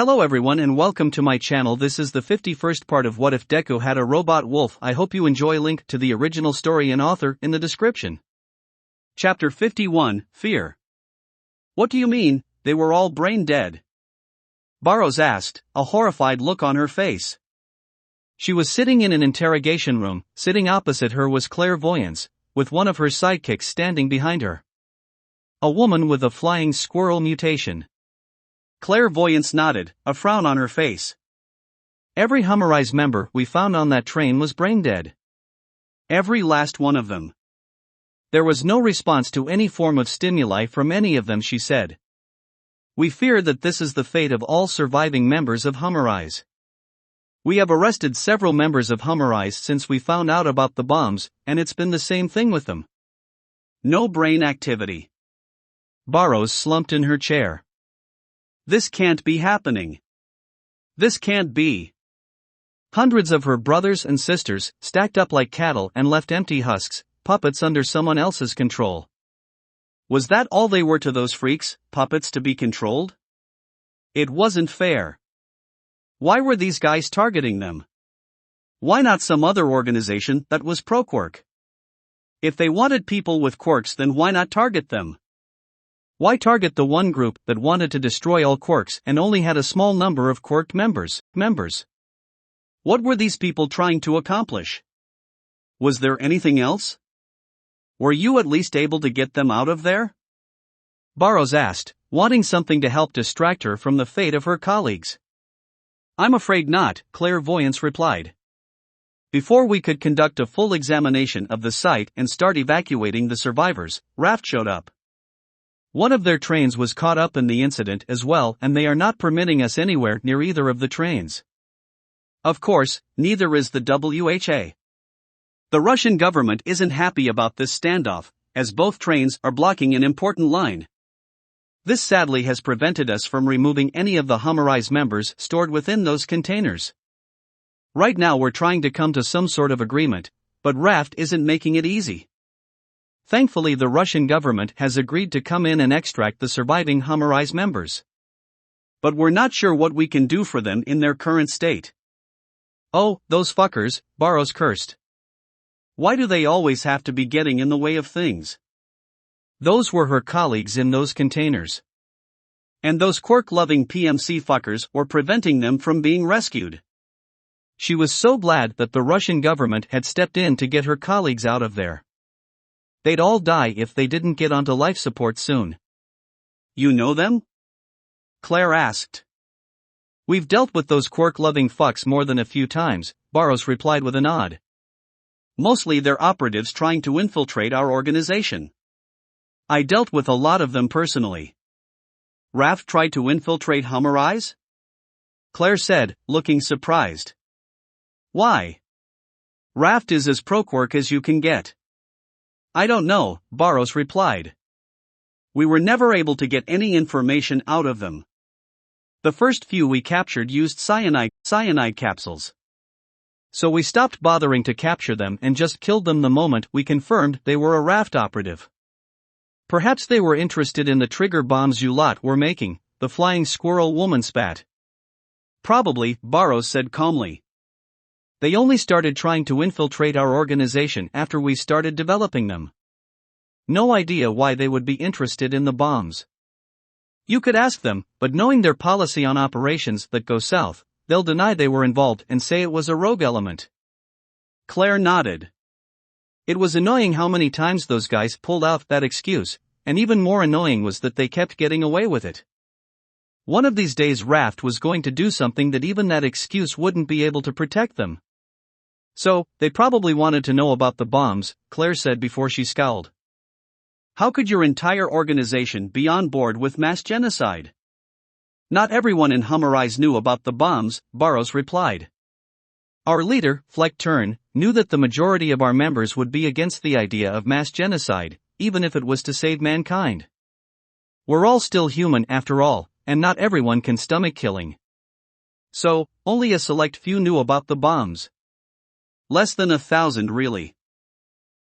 Hello everyone and welcome to my channel. This is the 51st part of What If Deku Had a Robot Wolf. I hope you enjoy. Link to the original story and author in the description. Chapter 51, Fear. What do you mean, they were all brain dead? Barrows asked, a horrified look on her face. She was sitting in an interrogation room. Sitting opposite her was Clairvoyance, with one of her sidekicks standing behind her. A woman with a flying squirrel mutation. Clairvoyance nodded, a frown on her face. Every Humorize member we found on that train was brain dead. Every last one of them. There was no response to any form of stimuli from any of them, she said. We fear that this is the fate of all surviving members of Humorize. We have arrested several members of Humorize since we found out about the bombs, and it's been the same thing with them. No brain activity. Barrows slumped in her chair. This can't be happening. This can't be. Hundreds of her brothers and sisters, stacked up like cattle and left empty husks, puppets under someone else's control. Was that all they were to those freaks, puppets to be controlled? It wasn't fair. Why were these guys targeting them? Why not some other organization that was pro-quirk? If they wanted people with quirks, then why not target them? Why target the one group that wanted to destroy all quirks and only had a small number of quirked members? What were these people trying to accomplish? Was there anything else? Were you at least able to get them out of there? Barrows asked, wanting something to help distract her from the fate of her colleagues. I'm afraid not, Clairvoyance replied. Before we could conduct a full examination of the site and start evacuating the survivors, Raft showed up. One of their trains was caught up in the incident as well, and they are not permitting us anywhere near either of the trains. Of course, neither is the WHA. The Russian government isn't happy about this standoff, as both trains are blocking an important line. This sadly has prevented us from removing any of the Humorize members stored within those containers. Right now we're trying to come to some sort of agreement, but Raft isn't making it easy. Thankfully, the Russian government has agreed to come in and extract the surviving Humorize members. But we're not sure what we can do for them in their current state. Oh, those fuckers, Barrows cursed. Why do they always have to be getting in the way of things? Those were her colleagues in those containers. And those quirk-loving PMC fuckers were preventing them from being rescued. She was so glad that the Russian government had stepped in to get her colleagues out of there. They'd all die if they didn't get onto life support soon. You know them? Claire asked. We've dealt with those quirk-loving fucks more than a few times, Barrows replied with a nod. Mostly they're operatives trying to infiltrate our organization. I dealt with a lot of them personally. Raft tried to infiltrate Humorize? Claire said, looking surprised. Why? Raft is as pro-quirk as you can get. I don't know, Barrows replied. We were never able to get any information out of them. The first few we captured used cyanide capsules. So we stopped bothering to capture them and just killed them the moment we confirmed they were a Raft operative. Perhaps they were interested in the trigger bombs you lot were making, the flying squirrel woman spat. Probably, Barrows said calmly. They only started trying to infiltrate our organization after we started developing them. No idea why they would be interested in the bombs. You could ask them, but knowing their policy on operations that go south, they'll deny they were involved and say it was a rogue element. Claire nodded. It was annoying how many times those guys pulled out that excuse, and even more annoying was that they kept getting away with it. One of these days Raft was going to do something that even that excuse wouldn't be able to protect them. So, they probably wanted to know about the bombs, Claire said before she scowled. How could your entire organization be on board with mass genocide? Not everyone in Humorize knew about the bombs, Barrows replied. Our leader, Fleck Turn, knew that the majority of our members would be against the idea of mass genocide, even if it was to save mankind. We're all still human after all, and not everyone can stomach killing. So, only a select few knew about the bombs. Less than 1,000 really.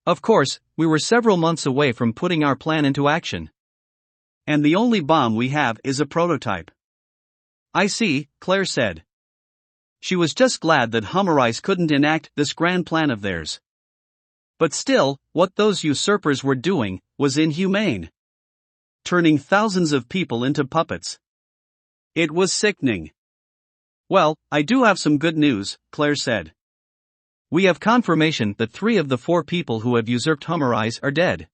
Of course, we were several months away from putting our plan into action. And the only bomb we have is a prototype. I see, Claire said. She was just glad that Humorize couldn't enact this grand plan of theirs. But still, what those usurpers were doing was inhumane. Turning thousands of people into puppets. It was sickening. Well, I do have some good news, Claire said. We have confirmation that 3 of the 4 people who have usurped Humorize are dead.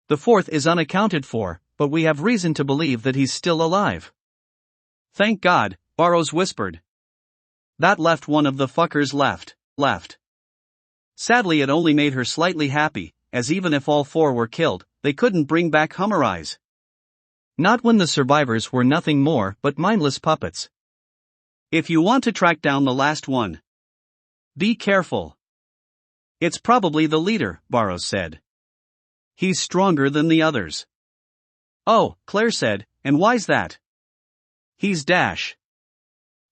The 4th is unaccounted for, but we have reason to believe that he's still alive. Thank God, Barrows whispered. That left one of the fuckers left. Sadly, it only made her slightly happy, as even if all 4 were killed, they couldn't bring back Humorize. Not when the survivors were nothing more but mindless puppets. If you want to track down the last one, be careful. It's probably the leader, Barrows said. He's stronger than the others. Oh, Claire said, and why's that? He's Dash.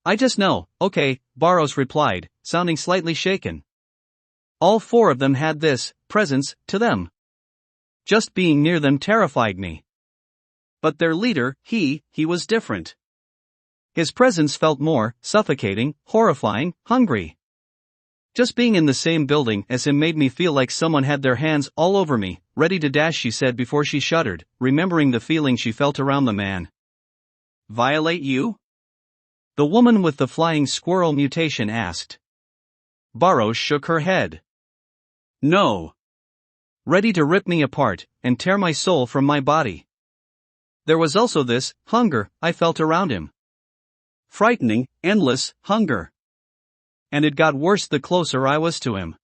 I just know, okay, Barrows replied, sounding slightly shaken. All 4 of them had this presence to them. Just being near them terrified me. But their leader, he was different. His presence felt more suffocating, horrifying, hungry. Just being in the same building as him made me feel like someone had their hands all over me, ready to dash, she said before she shuddered, remembering the feeling she felt around the man. Violate you? The woman with the flying squirrel mutation asked. Barrows shook her head. No. Ready to rip me apart and tear my soul from my body. There was also this hunger I felt around him. Frightening, endless hunger. And it got worse the closer I was to him.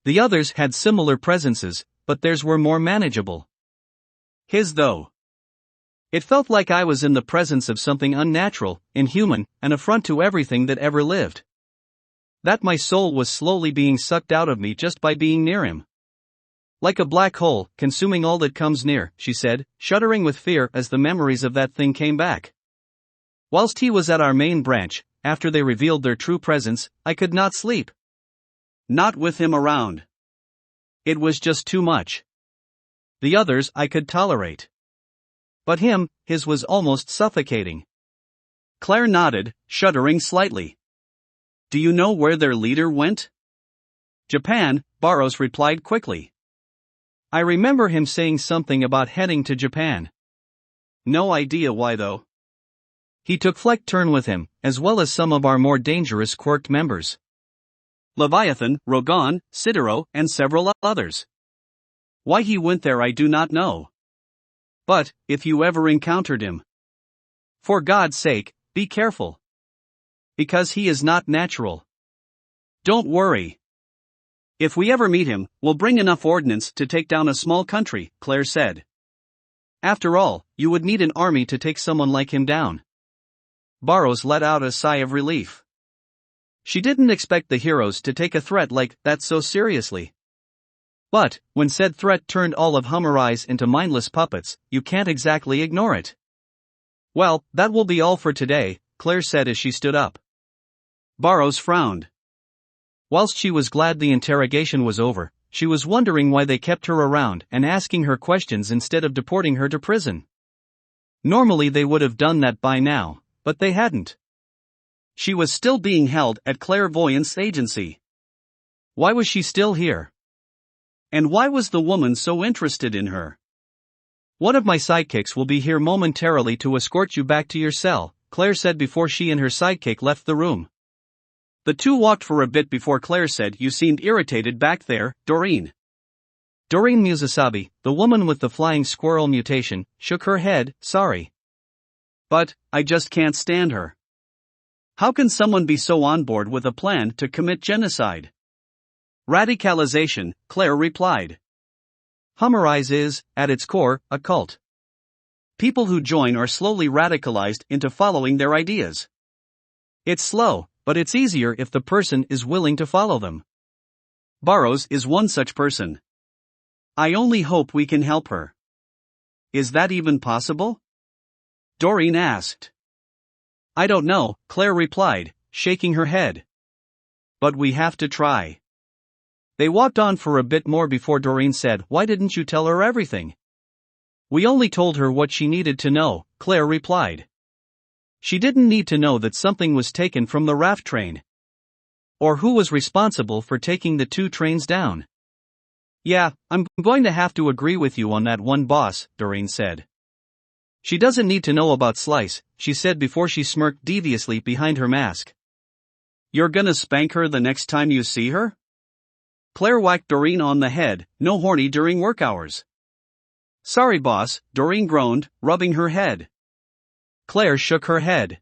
The others had similar presences, but theirs were more manageable. His though. It felt like I was in the presence of something unnatural, inhuman, an affront to everything that ever lived. That my soul was slowly being sucked out of me just by being near him. Like a black hole, consuming all that comes near, she said, shuddering with fear as the memories of that thing came back. Whilst he was at our main branch, after they revealed their true presence, I could not sleep. Not with him around. It was just too much. The others I could tolerate. But him, his was almost suffocating. Claire nodded, shuddering slightly. Do you know where their leader went? Japan, Barrows replied quickly. I remember him saying something about heading to Japan. No idea why though. He took Fleck turn with him, as well as some of our more dangerous quirked members. Leviathan, Rogan, Sidero, and several others. Why he went there I do not know. But, if you ever encountered him, for God's sake, be careful. Because he is not natural. Don't worry. If we ever meet him, we'll bring enough ordnance to take down a small country, Claire said. After all, you would need an army to take someone like him down. Barrows let out a sigh of relief. She didn't expect the heroes to take a threat like that so seriously. But, when said threat turned all of Humorize into mindless puppets, you can't exactly ignore it. Well, that will be all for today, Claire said as she stood up. Barrows frowned. Whilst she was glad the interrogation was over, she was wondering why they kept her around and asking her questions instead of deporting her to prison. Normally they would have done that by now, but they hadn't. She was still being held at Clairvoyance Agency. Why was she still here? And why was the woman so interested in her? One of my sidekicks will be here momentarily to escort you back to your cell, Claire said before she and her sidekick left the room. The two walked for a bit before Claire said, you seemed irritated back there, Doreen. Doreen Musasabi, the woman with the flying squirrel mutation, shook her head, sorry. But, I just can't stand her. How can someone be so on board with a plan to commit genocide? Radicalization, Claire replied. Humorize is, at its core, a cult. People who join are slowly radicalized into following their ideas. It's slow, but it's easier if the person is willing to follow them. Barrows is one such person. I only hope we can help her. Is that even possible? Doreen asked. I don't know, Claire replied, shaking her head. But we have to try. They walked on for a bit more before Doreen said, why didn't you tell her everything? We only told her what she needed to know, Claire replied. She didn't need to know that something was taken from the raft train. Or who was responsible for taking the two trains down. Yeah, I'm going to have to agree with you on that one, boss, Doreen said. She doesn't need to know about Slice, she said before she smirked deviously behind her mask. You're gonna spank her the next time you see her? Claire whacked Doreen on the head, no horny during work hours. Sorry boss, Doreen groaned, rubbing her head. Claire shook her head.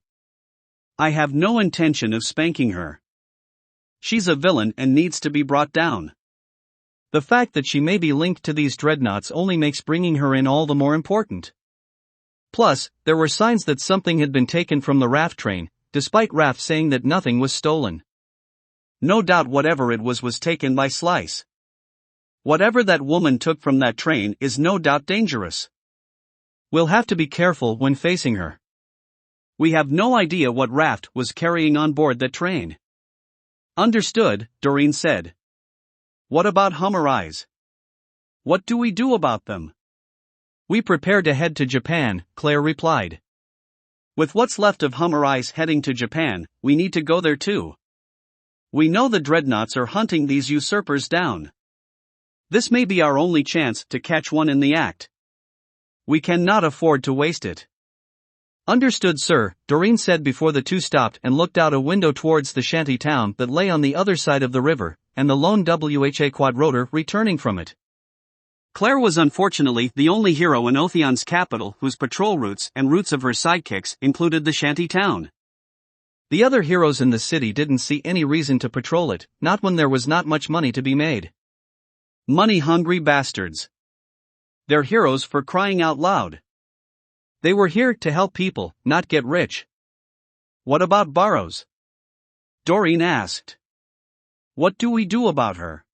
I have no intention of spanking her. She's a villain and needs to be brought down. The fact that she may be linked to these dreadnoughts only makes bringing her in all the more important. Plus, there were signs that something had been taken from the raft train, despite Raft saying that nothing was stolen. No doubt whatever it was taken by Slice. Whatever that woman took from that train is no doubt dangerous. We'll have to be careful when facing her. We have no idea what Raft was carrying on board that train. Understood, Doreen said. What about Hummer Eyes? What do we do about them? We prepare to head to Japan, Claire replied. With what's left of Hummer Eyes heading to Japan, we need to go there too. We know the dreadnoughts are hunting these usurpers down. This may be our only chance to catch one in the act. We cannot afford to waste it. Understood, sir, Doreen said before the two stopped and looked out a window towards the shanty town that lay on the other side of the river, and the lone WHA quadrotor returning from it. Claire was unfortunately the only hero in Otheon's capital whose patrol routes and routes of her sidekicks included the shanty town. The other heroes in the city didn't see any reason to patrol it, not when there was not much money to be made. Money-hungry bastards. They're heroes for crying out loud. They were here to help people, not get rich. What about Barrows? Doreen asked. What do we do about her?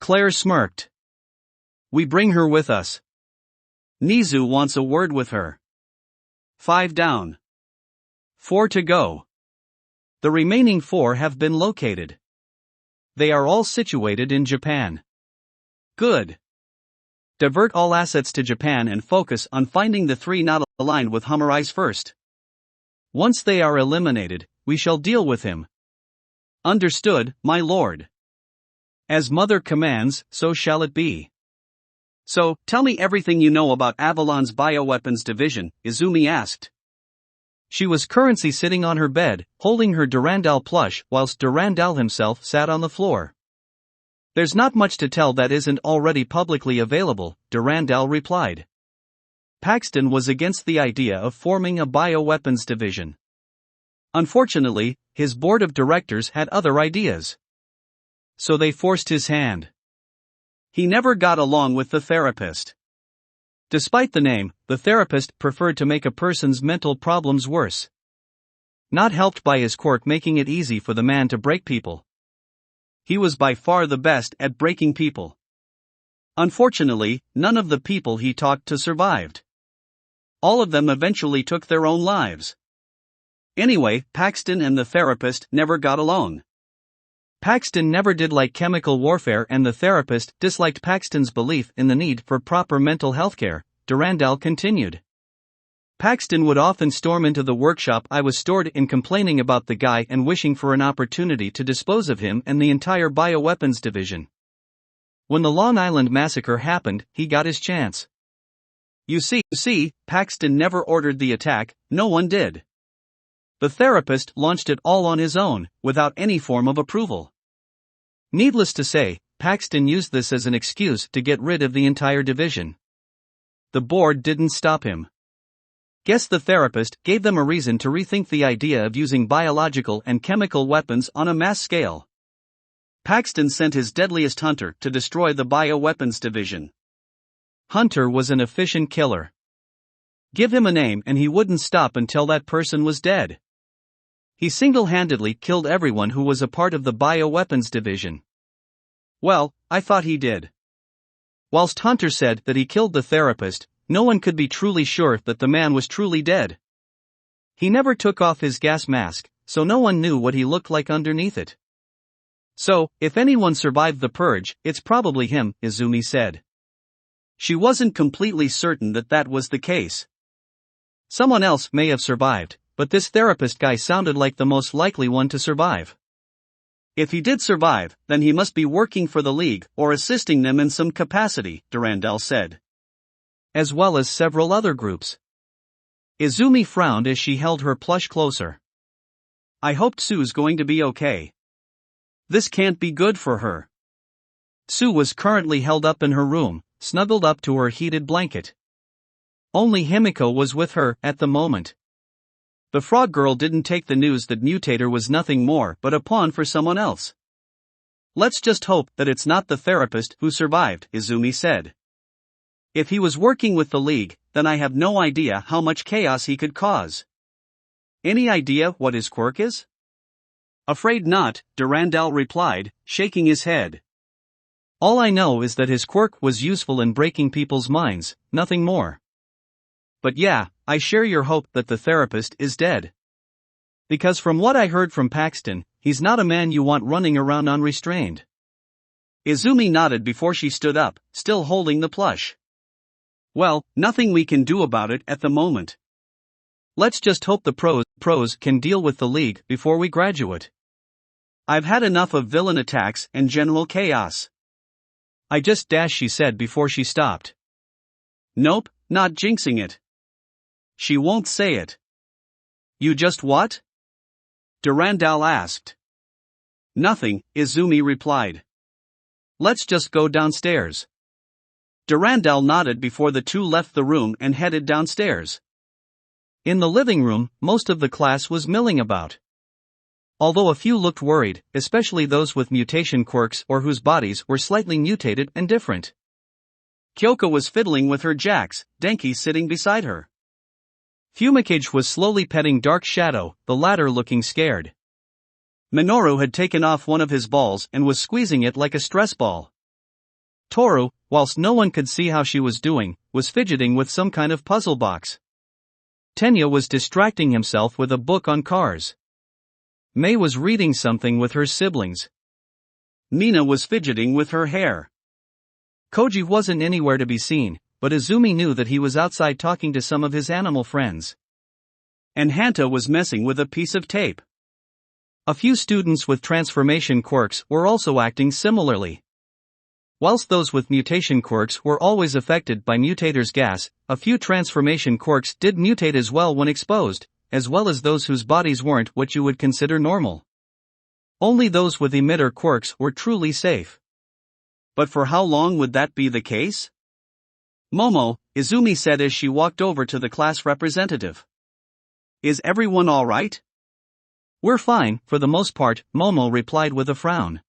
Claire smirked. We bring her with us. Nizu wants a word with her. 5 down. 4 to go. The remaining 4 have been located. They are all situated in Japan. Good. Divert all assets to Japan and focus on finding the 3 not aligned with Hummer Eyes first. Once they are eliminated, we shall deal with him. Understood, my lord. As Mother commands, so shall it be. So, tell me everything you know about Avalon's bioweapons division, Izumi asked. She was currently sitting on her bed, holding her Durandal plush whilst Durandal himself sat on the floor. There's not much to tell that isn't already publicly available, Durandal replied. Paxton was against the idea of forming a bioweapons division. Unfortunately, his board of directors had other ideas. So they forced his hand. He never got along with the therapist. Despite the name, the therapist preferred to make a person's mental problems worse. Not helped by his quirk making it easy for the man to break people. He was by far the best at breaking people. Unfortunately, none of the people he talked to survived. All of them eventually took their own lives. Anyway, Paxton and the therapist never got along. Paxton never did like chemical warfare and the therapist disliked Paxton's belief in the need for proper mental health care, Durandal continued. Paxton would often storm into the workshop I was stored in complaining about the guy and wishing for an opportunity to dispose of him and the entire bioweapons division. When the Long Island massacre happened, he got his chance. You see, Paxton never ordered the attack, no one did. The therapist launched it all on his own, without any form of approval. Needless to say, Paxton used this as an excuse to get rid of the entire division. The board didn't stop him. Guess the therapist gave them a reason to rethink the idea of using biological and chemical weapons on a mass scale. Paxton sent his deadliest hunter to destroy the bioweapons division. Hunter was an efficient killer. Give him a name and he wouldn't stop until that person was dead. He single-handedly killed everyone who was a part of the bioweapons division. Well, I thought he did. Whilst Hunter said that he killed the therapist, no one could be truly sure that the man was truly dead. He never took off his gas mask, so no one knew what he looked like underneath it. So, if anyone survived the purge, it's probably him, Izumi said. She wasn't completely certain that that was the case. Someone else may have survived, but this therapist guy sounded like the most likely one to survive. If he did survive, then he must be working for the League or assisting them in some capacity, Durandal said. As well as several other groups. Izumi frowned as she held her plush closer. I hoped Sue's going to be okay. This can't be good for her. Sue was currently held up in her room, snuggled up to her heated blanket. Only Himiko was with her at the moment. The frog girl didn't take the news that Mutator was nothing more but a pawn for someone else. Let's just hope that it's not the therapist who survived, Izumi said. If he was working with the League, then I have no idea how much chaos he could cause. Any idea what his quirk is? Afraid not, Durandal replied, shaking his head. All I know is that his quirk was useful in breaking people's minds, nothing more. But yeah, I share your hope that the therapist is dead. Because from what I heard from Paxton, he's not a man you want running around unrestrained. Izumi nodded before she stood up, still holding the plush. Well, nothing we can do about it at the moment. Let's just hope the pros can deal with the League before we graduate. I've had enough of villain attacks and general chaos. She said before she stopped. Nope, not jinxing it. She won't say it. You just what? Durandal asked. Nothing, Izumi replied. Let's just go downstairs. Durandal nodded before the two left the room and headed downstairs. In the living room, most of the class was milling about. Although a few looked worried, especially those with mutation quirks or whose bodies were slightly mutated and different. Kyoko was fiddling with her jacks, Denki sitting beside her. Fumikage was slowly petting Dark Shadow, the latter looking scared. Minoru had taken off one of his balls and was squeezing it like a stress ball. Toru, whilst no one could see how she was doing, was fidgeting with some kind of puzzle box. Tenya was distracting himself with a book on cars. Mei was reading something with her siblings. Mina was fidgeting with her hair. Koji wasn't anywhere to be seen, but Izumi knew that he was outside talking to some of his animal friends. And Hanta was messing with a piece of tape. A few students with transformation quirks were also acting similarly. Whilst those with mutation quirks were always affected by Mutator's gas, a few transformation quirks did mutate as well when exposed, as well as those whose bodies weren't what you would consider normal. Only those with emitter quirks were truly safe. But for how long would that be the case? Momo, Izumi said as she walked over to the class representative. Is everyone alright? We're fine, for the most part, Momo replied with a frown.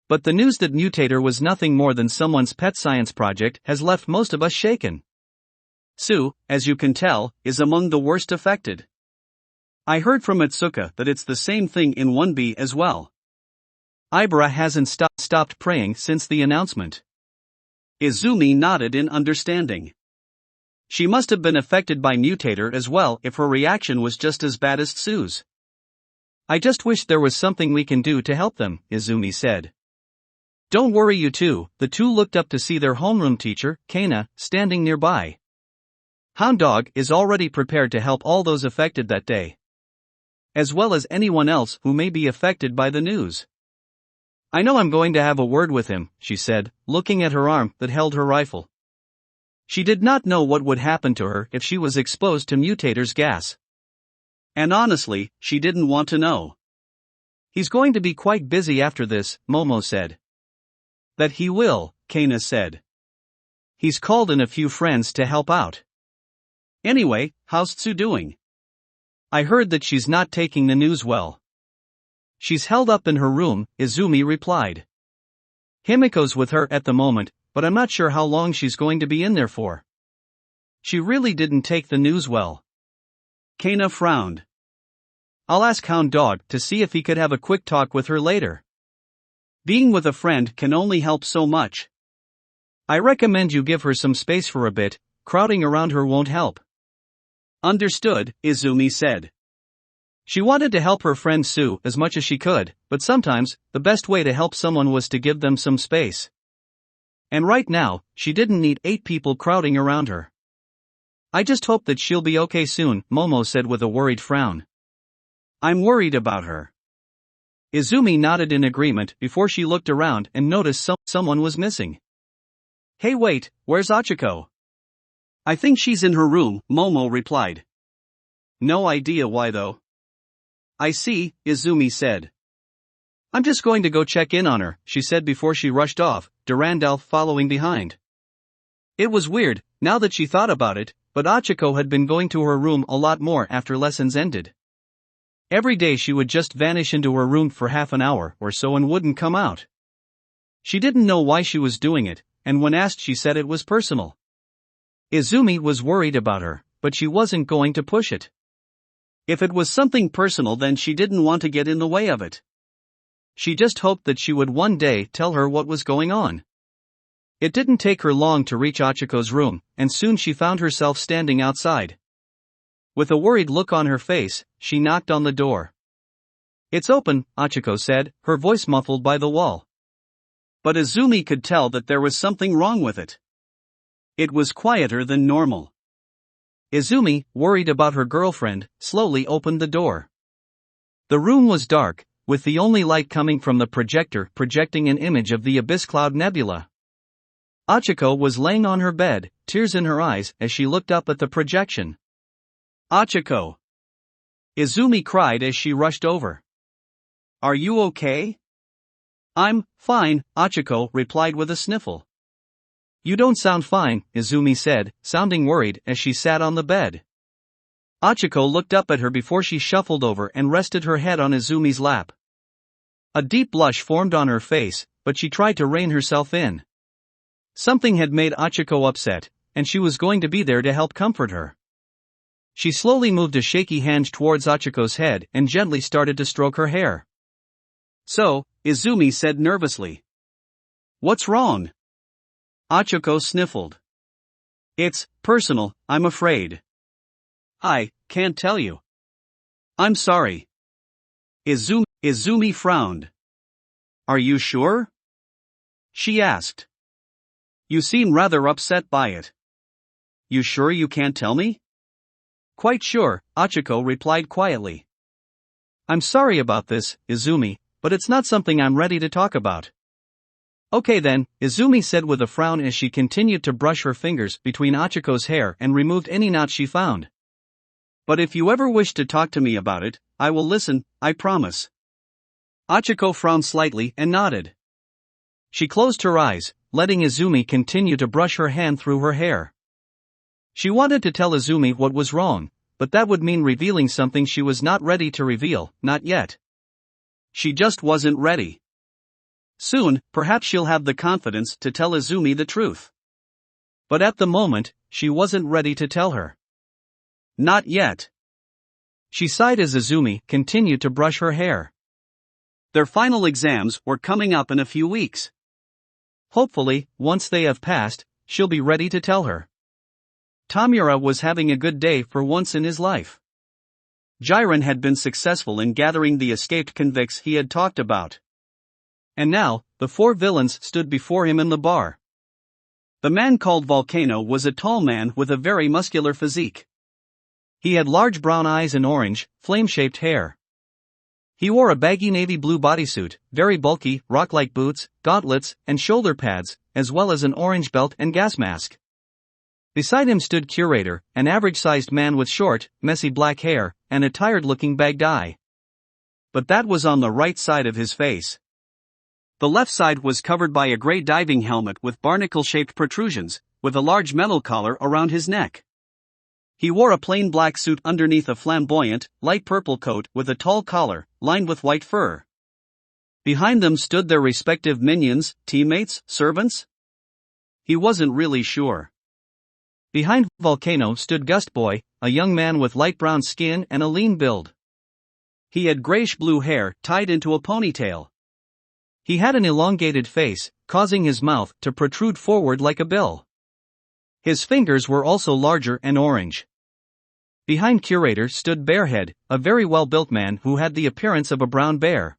But the news that Mutator was nothing more than someone's pet science project has left most of us shaken. Sue, as you can tell, is among the worst affected. I heard from Atsuka that it's the same thing in 1B as well. Ibara hasn't stopped praying since the announcement. Izumi nodded in understanding. She must have been affected by Mutator as well if her reaction was just as bad as Sue's. I just wish there was something we can do to help them, Izumi said. Don't worry you two, the two looked up to see their homeroom teacher, Kana, standing nearby. Hound Dog is already prepared to help all those affected that day. As well as anyone else who may be affected by the news. I know I'm going to have a word with him, she said, looking at her arm that held her rifle. She did not know what would happen to her if she was exposed to Mutator's gas. And honestly, she didn't want to know. He's going to be quite busy after this, Momo said. That he will, Kana said. He's called in a few friends to help out. Anyway, how's Tsu doing? I heard that she's not taking the news well. She's held up in her room, Izumi replied. Himiko's with her at the moment, but I'm not sure how long she's going to be in there for. She really didn't take the news well. Kana frowned. I'll ask Hound Dog to see if he could have a quick talk with her later. Being with a friend can only help so much. I recommend you give her some space for a bit, crowding around her won't help. Understood, Izumi said. She wanted to help her friend Sue as much as she could, but sometimes, the best way to help someone was to give them some space. And right now, she didn't need 8 people crowding around her. I just hope that she'll be okay soon, Momo said with a worried frown. I'm worried about her. Izumi nodded in agreement before she looked around and noticed someone was missing. Hey wait, where's Achiko? I think she's in her room, Momo replied. No idea why though. I see, Izumi said. I'm just going to go check in on her, she said before she rushed off, Durandal following behind. It was weird, now that she thought about it, but Achiko had been going to her room a lot more after lessons ended. Every day she would just vanish into her room for half an hour or so and wouldn't come out. She didn't know why she was doing it, and when asked she said it was personal. Izumi was worried about her, but she wasn't going to push it. If it was something personal then she didn't want to get in the way of it. She just hoped that she would one day tell her what was going on. It didn't take her long to reach Achiko's room, and soon she found herself standing outside. With a worried look on her face, she knocked on the door. It's open, Achiko said, her voice muffled by the wall. But Izumi could tell that there was something wrong with it. It was quieter than normal. Izumi, worried about her girlfriend, slowly opened the door. The room was dark, with the only light coming from the projector projecting an image of the Abyss Cloud Nebula. Achiko was laying on her bed, tears in her eyes as she looked up at the projection. Achiko! Izumi cried as she rushed over. Are you okay? I'm fine, Achiko replied with a sniffle. You don't sound fine, Izumi said, sounding worried as she sat on the bed. Achiko looked up at her before she shuffled over and rested her head on Izumi's lap. A deep blush formed on her face, but she tried to rein herself in. Something had made Achiko upset, and she was going to be there to help comfort her. She slowly moved a shaky hand towards Achiko's head and gently started to stroke her hair. So, Izumi said nervously. What's wrong? Achiko sniffled. It's personal, I'm afraid. I can't tell you. I'm sorry. Izumi frowned. Are you sure? She asked. You seem rather upset by it. You sure you can't tell me? Quite sure, Achiko replied quietly. I'm sorry about this, Izumi, but it's not something I'm ready to talk about. Okay then, Izumi said with a frown as she continued to brush her fingers between Achiko's hair and removed any knots she found. But if you ever wish to talk to me about it, I will listen, I promise. Achiko frowned slightly and nodded. She closed her eyes, letting Izumi continue to brush her hand through her hair. She wanted to tell Izumi what was wrong, but that would mean revealing something she was not ready to reveal, not yet. She just wasn't ready. Soon, perhaps she'll have the confidence to tell Izumi the truth. But at the moment, she wasn't ready to tell her. Not yet. She sighed as Izumi continued to brush her hair. Their final exams were coming up in a few weeks. Hopefully, once they have passed, she'll be ready to tell her. Tamura was having a good day for once in his life. Jiren had been successful in gathering the escaped convicts he had talked about. And now, the four villains stood before him in the bar. The man called Volcano was a tall man with a very muscular physique. He had large brown eyes and orange, flame-shaped hair. He wore a baggy navy blue bodysuit, very bulky, rock-like boots, gauntlets, and shoulder pads, as well as an orange belt and gas mask. Beside him stood Curator, an average-sized man with short, messy black hair, and a tired-looking bagged eye. But that was on the right side of his face. The left side was covered by a gray diving helmet with barnacle-shaped protrusions, with a large metal collar around his neck. He wore a plain black suit underneath a flamboyant, light purple coat with a tall collar, lined with white fur. Behind them stood their respective minions, teammates, servants? He wasn't really sure. Behind Volcano stood Gustboy, a young man with light brown skin and a lean build. He had grayish-blue hair tied into a ponytail. He had an elongated face, causing his mouth to protrude forward like a bill. His fingers were also larger and orange. Behind Curator stood Bearhead, a very well-built man who had the appearance of a brown bear.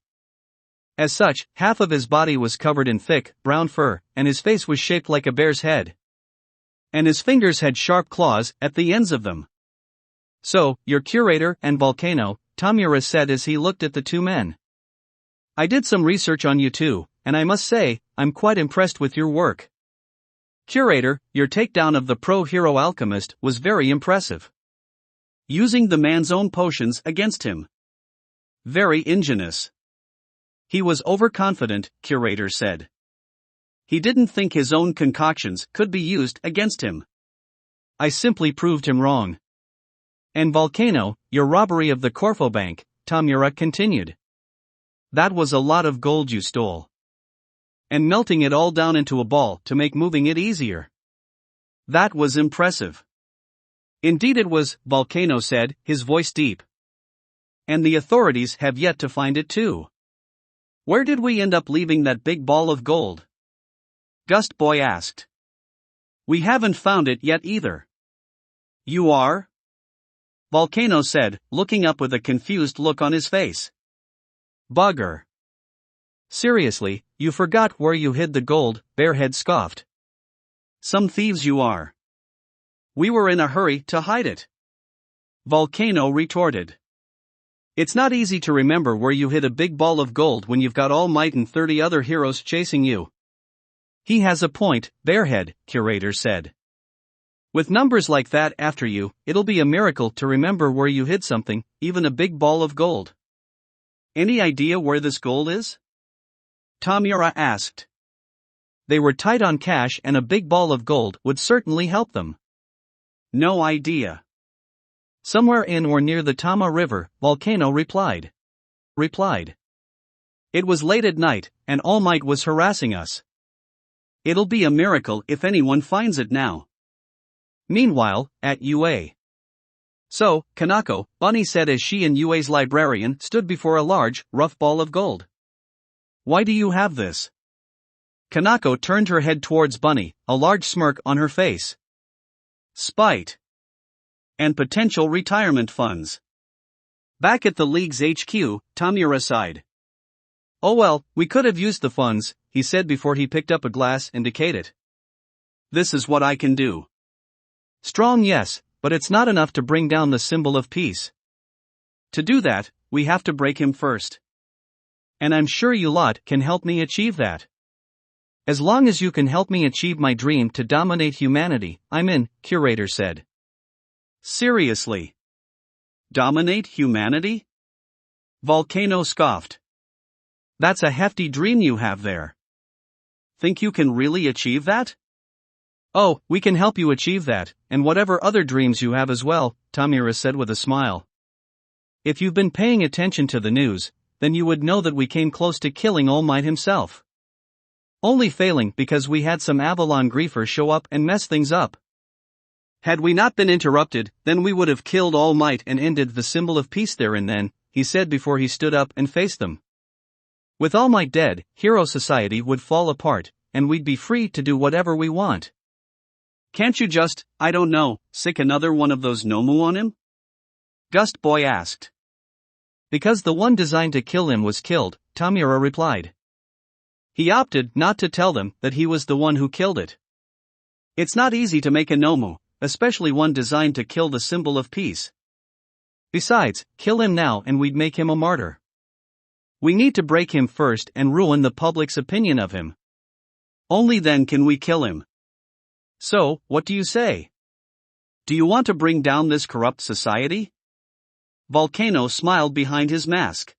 As such, half of his body was covered in thick, brown fur, and his face was shaped like a bear's head. And his fingers had sharp claws at the ends of them. "So, you're curator and volcano," Tamura said as he looked at the two men. "I did some research on you too, and I must say, I'm quite impressed with your work. Curator, your takedown of the pro-hero alchemist was very impressive. Using the man's own potions against him. Very ingenious." "He was overconfident," Curator said. "He didn't think his own concoctions could be used against him. I simply proved him wrong." "And Volcano, your robbery of the Corfo Bank," Tamura continued. "That was a lot of gold you stole. And melting it all down into a ball to make moving it easier. That was impressive." "Indeed it was," Volcano said, his voice deep. "And the authorities have yet to find it too. Where did we end up leaving that big ball of gold?" Gust Boy asked. "We haven't found it yet either." "You are?" Volcano said, looking up with a confused look on his face. "Bugger. Seriously, you forgot where you hid the gold," Bearhead scoffed. "Some thieves you are." "We were in a hurry to hide it," Volcano retorted. "It's not easy to remember where you hid a big ball of gold when you've got All Might and 30 other heroes chasing you." "He has a point," Bearhead, Curator said. "With numbers like that after you, it'll be a miracle to remember where you hid something, even a big ball of gold." "Any idea where this gold is?" Tamura asked. They were tight on cash and a big ball of gold would certainly help them. "No idea." "Somewhere in or near the Tama River," Volcano replied. "It was late at night, and All Might was harassing us. It'll be a miracle if anyone finds it now." Meanwhile, at UA. "So, Kanako," Bunny said as she and UA's librarian stood before a large, rough ball of gold. "Why do you have this?" Kanako turned her head towards Bunny, a large smirk on her face. "Spite. And potential retirement funds." Back at the League's HQ, Tamura sighed. "Oh well, we could have used the funds," he said before he picked up a glass and decayed it. "This is what I can do." "Strong, yes, but it's not enough to bring down the symbol of peace. To do that, we have to break him first. And I'm sure you lot can help me achieve that." "As long as you can help me achieve my dream to dominate humanity, I'm in," Curator said. "Seriously? Dominate humanity?" Volcano scoffed. "That's a hefty dream you have there. Think you can really achieve that?" "Oh, we can help you achieve that, and whatever other dreams you have as well," Tamura said with a smile. "If you've been paying attention to the news, then you would know that we came close to killing All Might himself. Only failing because we had some Avalon griefers show up and mess things up. Had we not been interrupted, then we would have killed All Might and ended the symbol of peace there and then," he said before he stood up and faced them. "With All Might dead, Hero Society would fall apart, and we'd be free to do whatever we want. Can't you just, I don't know, sick another one of those Nomu on him?" Gust Boy asked. "Because the one designed to kill him was killed," Tamura replied. "He opted not to tell them that he was the one who killed it. It's not easy to make a Nomu, especially one designed to kill the symbol of peace. Besides, kill him now and we'd make him a martyr. We need to break him first and ruin the public's opinion of him. Only then can we kill him. So, what do you say? Do you want to bring down this corrupt society?" Volcano smiled behind his mask.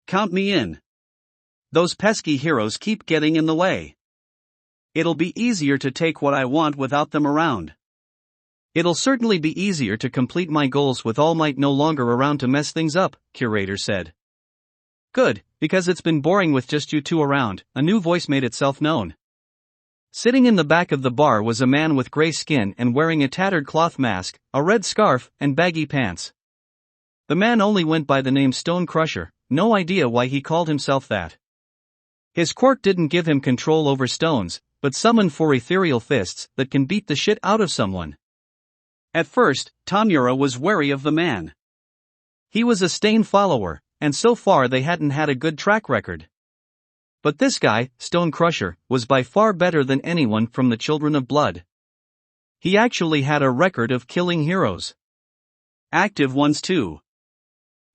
"Count me in. Those pesky heroes keep getting in the way. It'll be easier to take what I want without them around." "It'll certainly be easier to complete my goals with All Might no longer around to mess things up," Curator said. "Good, because it's been boring with just you two around," a new voice made itself known. Sitting in the back of the bar was a man with gray skin and wearing a tattered cloth mask, a red scarf, and baggy pants. The man only went by the name Stone Crusher, no idea why he called himself that. His quirk didn't give him control over stones, but summoned for ethereal fists that can beat the shit out of someone. At first, Tamura was wary of the man. He was a Stain follower, and so far they hadn't had a good track record. But this guy, Stone Crusher, was by far better than anyone from the Children of Blood. He actually had a record of killing heroes. Active ones too.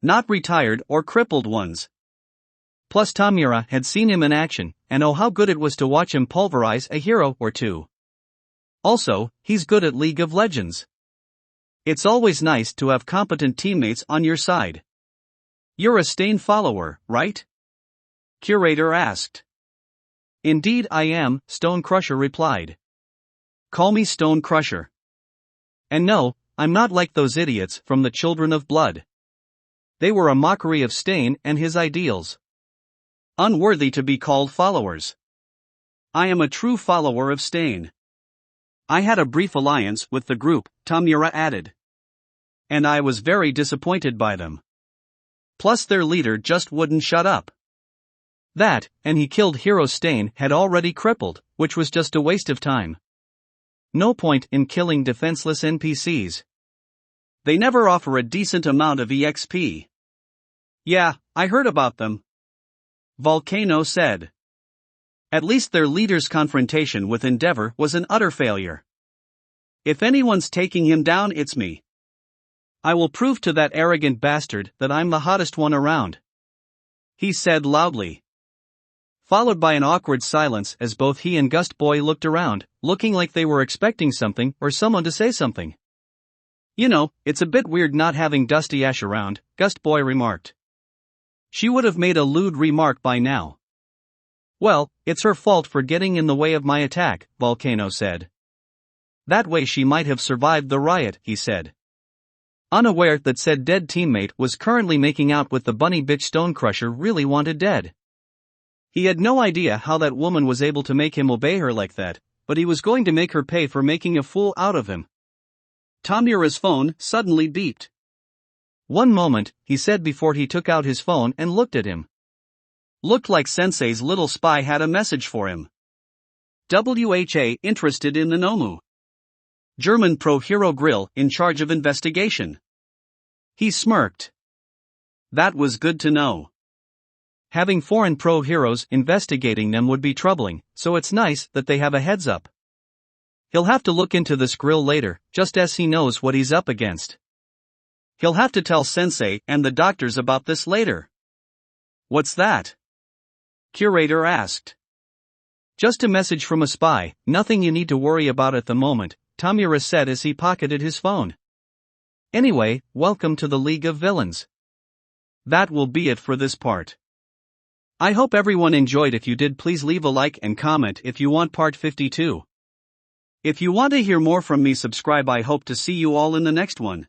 Not retired or crippled ones. Plus Tamura had seen him in action, and oh how good it was to watch him pulverize a hero or two. Also, he's good at League of Legends. It's always nice to have competent teammates on your side. You're a Stain follower, right? Curator asked. Indeed I am, Stone Crusher replied. Call me Stone Crusher. And no, I'm not like those idiots from the Children of Blood. They were a mockery of Stain and his ideals. Unworthy to be called followers. I am a true follower of Stain. I had a brief alliance with the group, Tamura added. And I was very disappointed by them. Plus their leader just wouldn't shut up. That, and he killed Hero Stain had already crippled, which was just a waste of time. No point in killing defenseless NPCs. They never offer a decent amount of EXP. Yeah, I heard about them. Volcano said. At least their leader's confrontation with Endeavor was an utter failure. If anyone's taking him down, it's me. I will prove to that arrogant bastard that I'm the hottest one around. He said loudly. Followed by an awkward silence as both he and Gust Boy looked around, looking like they were expecting something or someone to say something. You know, it's a bit weird not having Dusty Ash around, Gust Boy remarked. She would have made a lewd remark by now. Well, it's her fault for getting in the way of my attack, Volcano said. That way she might have survived the riot, he said. Unaware that said dead teammate was currently making out with the bunny bitch Stonecrusher really wanted dead. He had no idea how that woman was able to make him obey her like that, but he was going to make her pay for making a fool out of him. Tamura's phone suddenly beeped. One moment, he said before he took out his phone and looked at him. Looked like Sensei's little spy had a message for him. WHA interested in the Nomu. German pro-hero grill in charge of investigation. He smirked. That was good to know. Having foreign pro-heroes investigating them would be troubling, so it's nice that they have a heads up. He'll have to look into this grill later, just as he knows what he's up against. He'll have to tell Sensei and the doctors about this later. What's that? Curator asked. Just a message from a spy, nothing you need to worry about at the moment, Tamura said as he pocketed his phone. Anyway, welcome to the League of Villains. That will be it for this part. I hope everyone enjoyed. If you did, please leave a like and comment if you want part 52. If you want to hear more from me, subscribe. I hope to see you all in the next one.